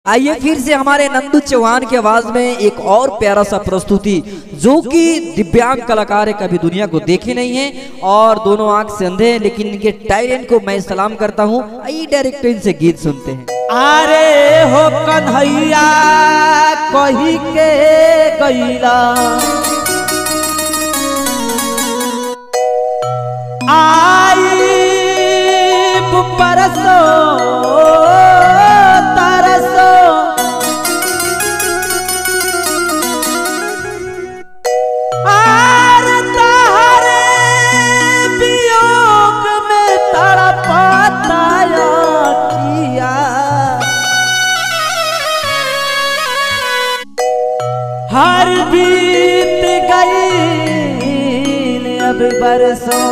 आइए फिर से हमारे नंदू चौहान की आवाज में एक और प्यारा सा प्रस्तुति, जो कि दिव्यांग कलाकार है, कभी दुनिया को देखे नहीं है और दोनों आंख से अंधे हैं, लेकिन इनके टैलेंट को मैं सलाम करता हूँ। आइए डायरेक्ट इनसे गीत सुनते हैं। अरे हो कन्हैया कही के गईला आई परसो तरसो आर तारे वियोग में तड़पाता किया हर बीत गई अब बरसों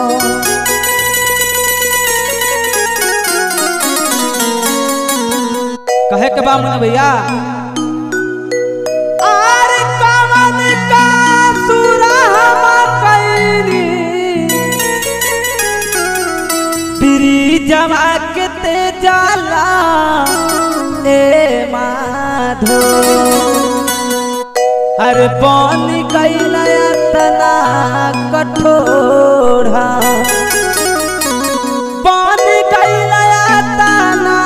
कहे के बा मुन्ना भैया अरे कवन का सुरहमा कैली बिरी जमा के ते जाला ए माधो हर बन कैला तना कठोरा बन कैला तना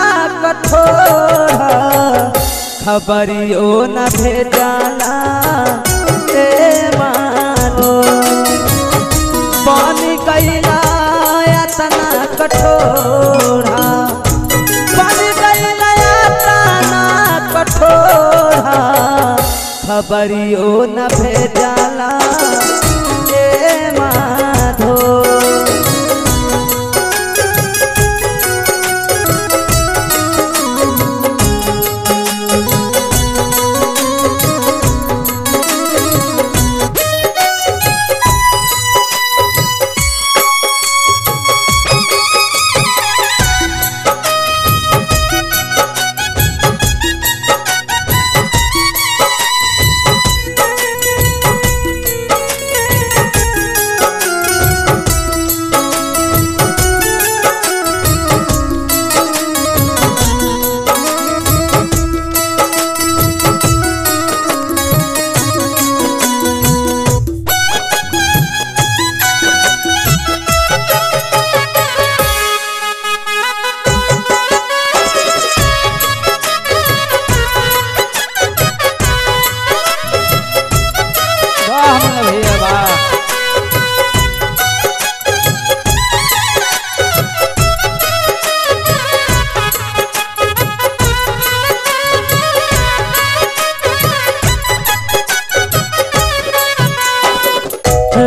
कठोरा खबरियो न भेजाना ए मानो बन कैला तना कठोरा बन कैला तना कठोरा खबरियो न भेजाला ए माधो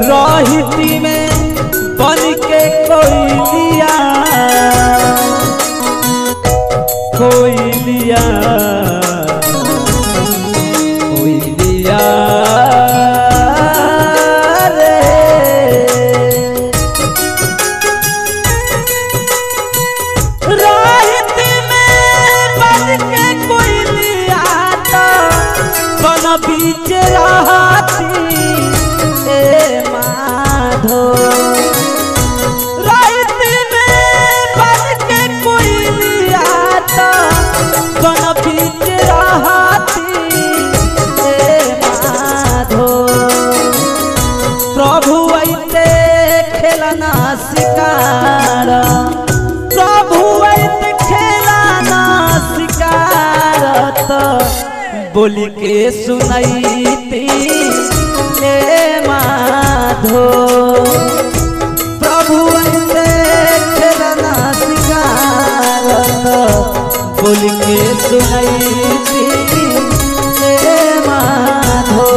राहिती में बन के कोई लिया रे राहिती में बन के कोई लिया तो बन बीच रहती माधो रात में बन के कोई लिया तो बन बीच रहती माधो प्रभु ऐते खेलना शिकार प्रभु ऐते खेलना शिकार तो बोली के सुनैती माधो प्रभु ऐसे खेलना शिकार बोल के सुनैती माधो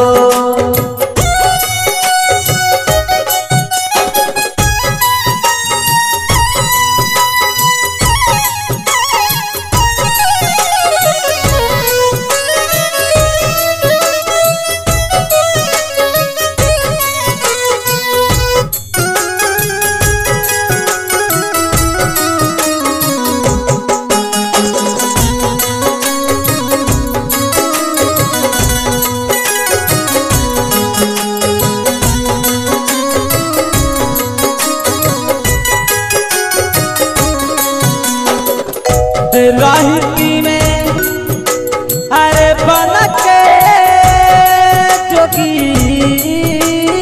जोगिनिया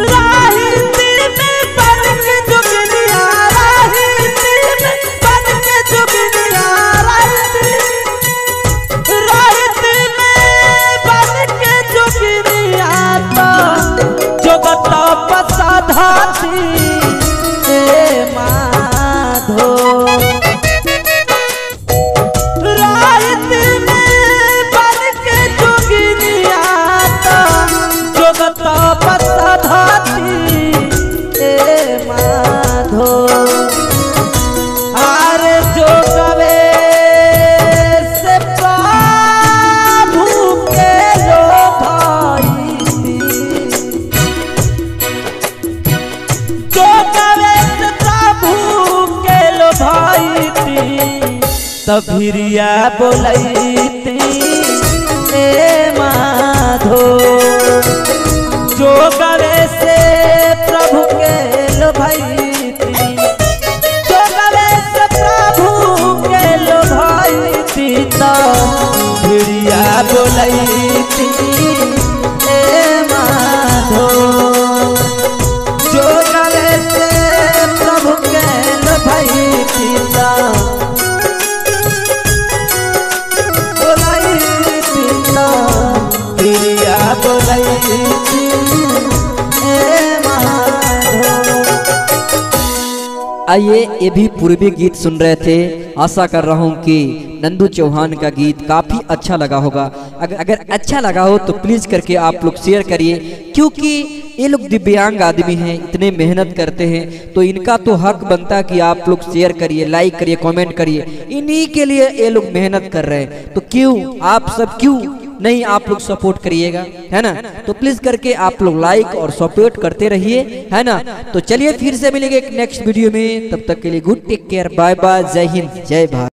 राही दिल में बन के जोगिनिया राही दिल में बन के जोगिनिया राही दिल में बन के जोगिनिया तो जगत पसाधाती ए माधो रात में बन के जोगिनिया तो जगत पसाधाती ए माधो आरे जो गवे से प्रभु के लो भाई जो गवे से प्रभु के लो भाई तभिरिया बोलैती ए माधो जो गवे से प्रभु के लो भाई जो गवे से प्रभु के लो भाई तभिरिया बोलैती ए माधो जो गवे से प्रभु के लो भाई आइए ये भी पूर्वी गीत सुन रहे थे। आशा कर रहा हूँ कि नंदू चौहान का गीत काफ़ी अच्छा लगा होगा। अगर अच्छा लगा हो तो प्लीज़ करके आप लोग शेयर करिए, क्योंकि ये लोग दिव्यांग आदमी हैं, इतने मेहनत करते हैं, तो इनका तो हक बनता है कि आप लोग शेयर करिए, लाइक करिए, कमेंट करिए। इन्हीं के लिए ये लोग मेहनत कर रहे हैं, तो क्यों आप सब क्यों नहीं आप लोग सपोर्ट करिएगा, है ना। तो प्लीज करके आप लोग लाइक और सपोर्ट करते रहिए, है ना। तो चलिए फिर से मिलेंगे एक नेक्स्ट वीडियो में, तब तक के लिए good take care, bye bye, जय हिंद, जय भारत।